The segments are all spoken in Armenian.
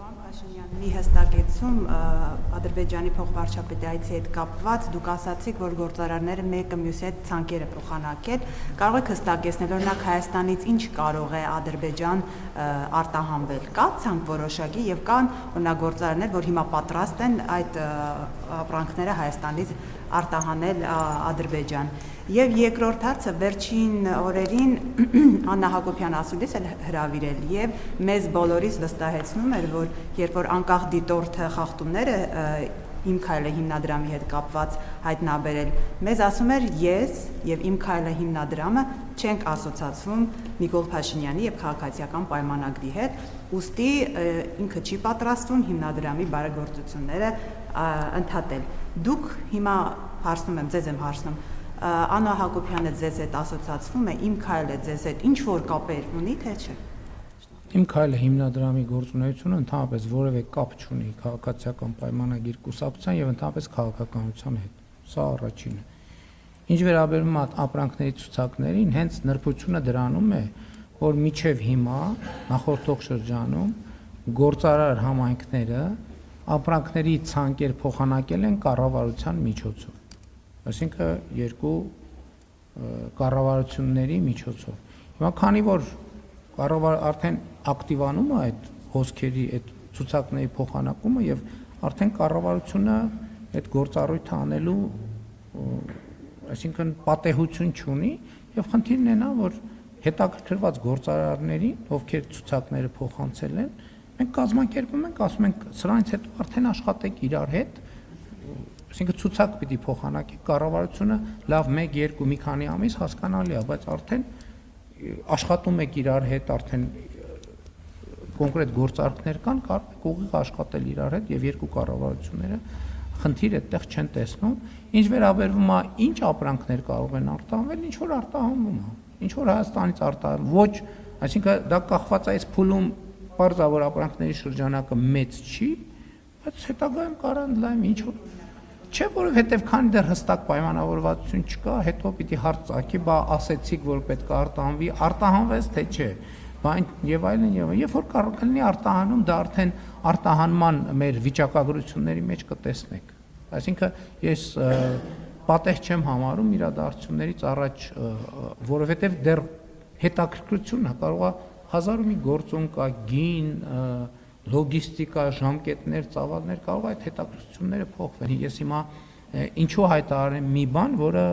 Փաշինյանի հստակեցում Ադրբեջանի փոխվարչապետի հետ կապված դուք ասացիք, որ գործարարները մեկը մյուսի հետ ցանկերը փոխանակել, կարող եք հստակեցնել, օրինակ Հայաստանից ինչ կարող է Ադրբեջան արտահանվել, կա ցանկ որոշակի եւ կան օրինակ գործարարներ, որ հիմա պատրաստ են այդ ապրանքները Հայաստանից արտահանել Ադրբեջան։ Եվ երկրորդ հարցը վերջին օրերին Աննա Հակոբյան ասուլիս էլ հրավիրել եւ մեզ բոլորիս վստահեցնում էր, որ երբ որ անկախ դիտորդը խախտումները Իմ քայլը հիմնադրամի հետ կապված հայտնաբերել, մեզ ասում էր ես եւ Իմ քայլը հիմնադրամը չենք ասոցացվում Նիկոլ Փաշինյանի եւ քաղաքացիական պայմանագրի հետ, ուստի ինքը չի պատրաստվում հիմնադրամի բարեգործությունները ընդհատել։ Դուք հիմա հարցնում եմ, ձեզ եմ հարցնում, Աննա Հակոբյանը ձեզ հետ ասոցացվում է, Իմ քայլը ձեզ հետ ինչ որ կապեր ունի, թե չէ։ Իմ քայլը հիմնադրամի գործունեությունը ընդհանրապես որևէ կապ չունի քաղաքացիական պայմանագիր կուսակցության եւ ընդհանրապես քաղաքականության հետ։ Սա առաջինը։ Ինչ վերաբերում է ապրանքների ցուցակներին, հենց նրբությունը դրանում է, որ միջև հիմա նախորդող շրջանում գործարար համայնքները ապրանքների ցանկեր փոխանակել են կառավարության միջոցով։ Այսինքն երկու կառավարությունների միջոցով։ Հիմա քանի որ արդեն ակտիվանում է այդ հոսքերի, այդ ցուցակների փոխանակումը եւ արդեն կառավարությունը այդ գործառույթը անելու, այսինքն պատեհություն չունի եւ խնդիրն է նա, որ հետաքրքրված գործարարներին, ովքեր ցուցակները փոխանցել են, մենք կազմակերպում ենք, ասում ենք սրանից հետո արդեն աշխատեք իրար հետ, այսինքն ցուցակ պիտի փոխանակի կառավարությունը լավ 1-2 մի քանի ամիս հասկանալի է, բայց արդեն աշխատում եք իրար հետ, արդեն կոնկրետ գործարքներ կան, կարող եք ուղիղ աշխատել իրար հետ եւ երկու կառավարությունները խնդիր այդտեղ չեն տեսնում։ Ինչ վերաբերվում է ինչ ապրանքներ կարող են արտահանվել, ինչ որ արտահանվում է, ինչ որ Հայաստանից արտահանվում, ոչ, այսինքն դա կախված է այս փուլում բարձր ապրանքների շրջանակը մեծ չի, բայց հետագայում կարող ընդլայնի ինչ որ Չէ, որովհետև քանի դեռ հստակ պայմանավորվածություն չկա, հետո պիտի հարց ծագի, բա ասեցիք, որ պետք է արտահանվի, արտահանվեց թե չէ, եւ այլն եւ այլն։ Երբ որ կարող կլինի արտահանում, դա արդեն արտահանման մեր վիճակագրությունների մեջ կտեսնեք։ Այսինքն ես պատեհ չեմ համարում իրադարձություններից առաջ, որովհետև դեռ հետաքրքրությունն է, կարող է հազար ու մի գործոն կա, գին, լոգիստիկա, ժամկետներ, ծավալներ, կարող է այդ հետաքրքրությունները փոխվեն։ Ես հիմա ինչու հայտարարեմ մի բան, որը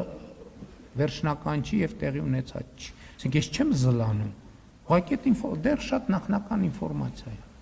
վերջնական չի եւ տեղի ունեցած չի։ Այսինքն ես չեմ զլանում։ Ուղղակի դեռ շատ նախնական ինֆորմացիա է։